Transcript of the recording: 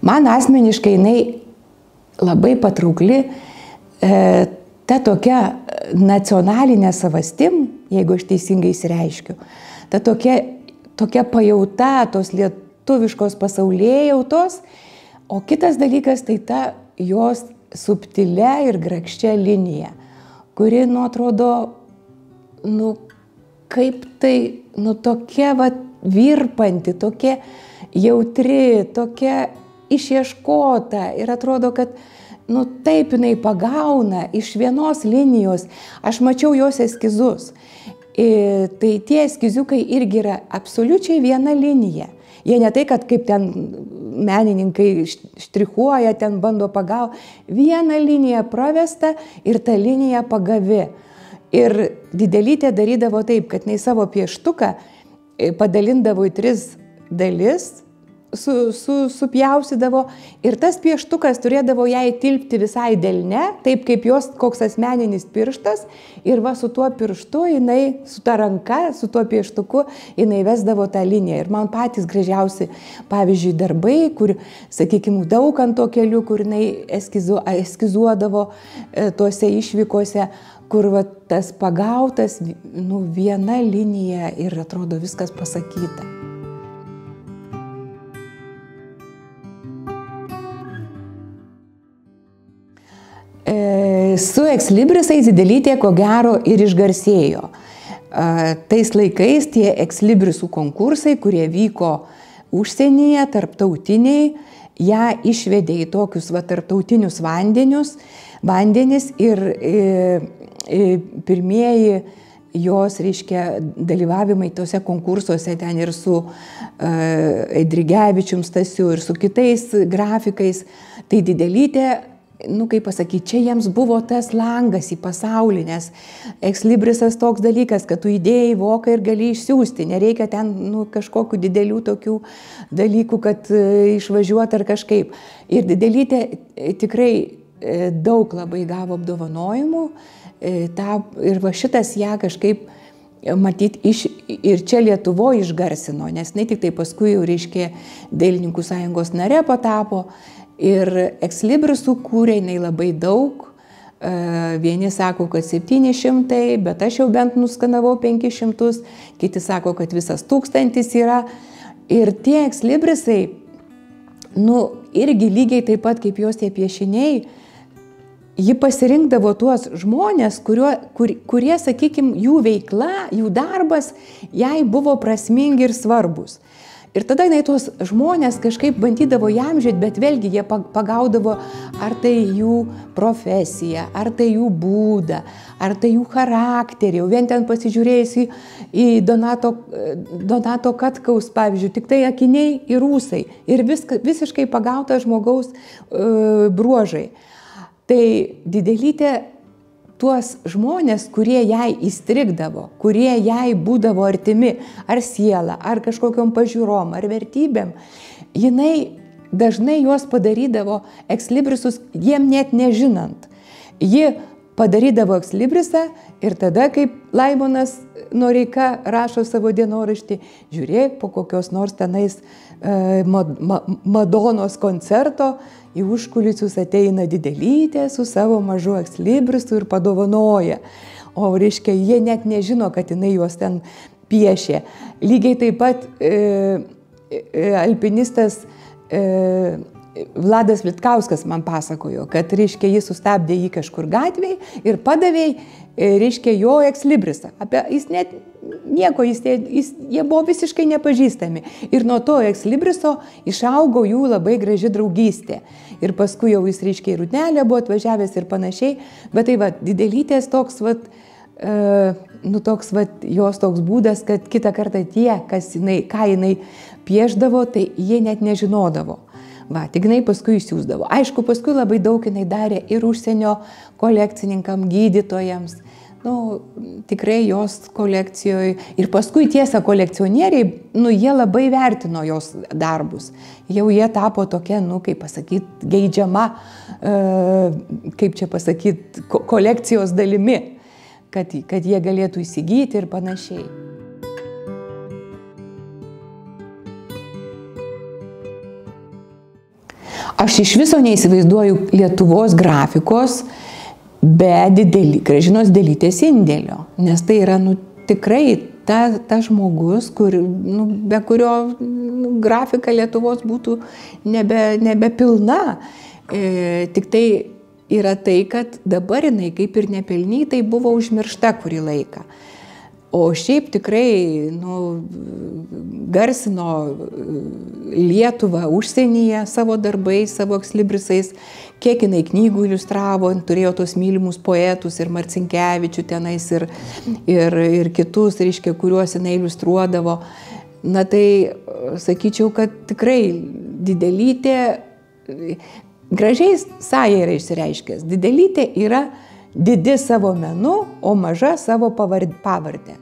Man asmeniškai jinai labai patraukli ta tokia nacionalinė savastim, jeigu aš teisingai išsireiškiu, ta tokia pajauta tos lietuviškos pasaulėjautos, o kitas dalykas tai ta jos subtilia ir grakščia linija, kuri, atrodo, kaip tai, tokia virpanti, tokia jautri, tokia išieškota ir atrodo, kad taip jinai pagauna iš vienos linijos. Aš mačiau jos eskizus. Tai tie eskiziukai irgi yra absoliučiai viena linija. Jie ne tai, kad kaip ten menininkai štrichuoja, ten bando pagauti. Viena linija pravesta ir ta linija pagavi. Ir Didelytė darydavo taip, kad jinai savo pieštuką padalindavo į 3 dalis, supjausydavo ir tas pieštukas turėdavo jai tilpti visai delne, taip kaip jos koks asmeninis pirštas ir su tuo pirštu jinai, su ta ranka, su tuo pieštuku jinai vesdavo tą liniją. Ir man patys gražiausi, pavyzdžiui, darbai, kur, sakykime, Daukanto keliu, kur jinai eskizuodavo tuose išvykose, kur tas pagautas, viena linija ir atrodo viskas pasakyta. Su ekslibrisais Didelytė ko gero ir išgarsėjo. Tais laikais tie ekslibrisų konkursai, kurie vyko užsienyje, tarptautiniai, ją išvedė į tokius tarptautinius vandenis ir pirmieji jos, reiškia, dalyvavimai tose konkursuose ten ir su Eidrigevičium Stasiu ir su kitais grafikais, tai Didelytė, kaip pasakyti, čia jiems buvo tas langas į pasaulį, nes ekslibrisas toks dalykas, kad tu įdėjai voką ir gali išsiųsti, nereikia ten kažkokių didelių tokių dalykų, kad išvažiuoti ar kažkaip. Ir Didelytė tikrai daug labai gavo apdovanojimų ir šitas ją kažkaip matyti ir čia Lietuvoje išgarsino, nes ne tik tai paskui jau, reiškia, Dailininkų sąjungos narė patapo. Ir ekslibrisų kūrė jinai labai daug, vieni sako, kad 700, bet aš jau bent nuskanavau 500, kiti sako, kad visas 1000 yra. Ir tie ekslibrisai, irgi lygiai taip pat kaip jos tie piešiniai, ji pasirinkdavo tuos žmonės, kurie, sakykime, jų veikla, jų darbas jai buvo prasmingi ir svarbus. Ir tada jinai tuos žmonės kažkaip bandydavo įamžinti, bet vėlgi jie pagaudavo, ar tai jų profesija, ar tai jų būdą, ar tai jų charakterį. Jau vien ten pasižiūrėjus į Donato Katkaus, pavyzdžiui, tik tai akiniai ir ūsai. Ir visiškai pagauta žmogaus bruožai. Tai Didelytė tuos žmonės, kurie jai įstrigdavo, kurie jai būdavo artimi, ar siela, ar kažkokiom pažiūrom, ar vertybėm, jinai dažnai juos padarydavo ekslibrisus, jiem net nežinant. Ji padarydavo ekslibrisą ir tada, kaip Laimonas Noreika rašo savo dienoraštį, žiūrėk, po kokios nors tenais Madonos koncerto į užkulisius ateina Didelytė su savo mažu ekslibrisu ir padovanoja. O, reiškia, jie net nežino, kad jinai juos ten piešė. Lygiai taip pat alpinistas Vladas Vitkauskas man pasakojo, kad, reiškia, jis sustabdė jį kažkur gatvėj ir padavė, reiškia, jo ekslibrisą. Jis net nieko, jie buvo visiškai nepažįstami. Ir nuo to ekslibriso išaugo jų labai graži draugystė. Ir paskui jau jis, reiškia, į Rudnelę buvo atvažiavęs ir panašiai. Bet tai Didelytės toks, jos toks būdas, kad kitą kartą tie, ką jinai pieždavo, tai jie net nežinodavo. Tik jinai paskui išsiųsdavo. Aišku, paskui labai daug jinai darė ir užsienio kolekcininkam, gydytojams. Tikrai jos kolekcijoje. Ir paskui tiesa kolekcionieriai, jie labai vertino jos darbus. Jau jie tapo tokia, kaip pasakyti, geidžiama, kaip čia pasakyti, kolekcijos dalimi, kad jie galėtų įsigyti ir panašiai. aš iš viso neįsivaizduoju Lietuvos grafikos be Gražinos Dėlytės indėlio, nes tai yra tikrai ta žmogus, be kurio grafika Lietuvos būtų nebepilna. Tik tai yra tai, kad dabar jinai kaip ir nepelnytai buvo užmiršta kurį laiką. O šiaip tikrai garsino Lietuvą užsienyje savo darbais, savo ekslibrisais, kiek jinai knygų iliustravo, turėjo tos mylimus poetus ir Marcinkevičių tenais ir kitus, reiškia, kuriuos jinai iliustruodavo. Na tai sakyčiau, kad tikrai Didelytė, gražiai Saja yra išsireiškęs, Didelytė yra didi savo menu, o maža savo pavarde.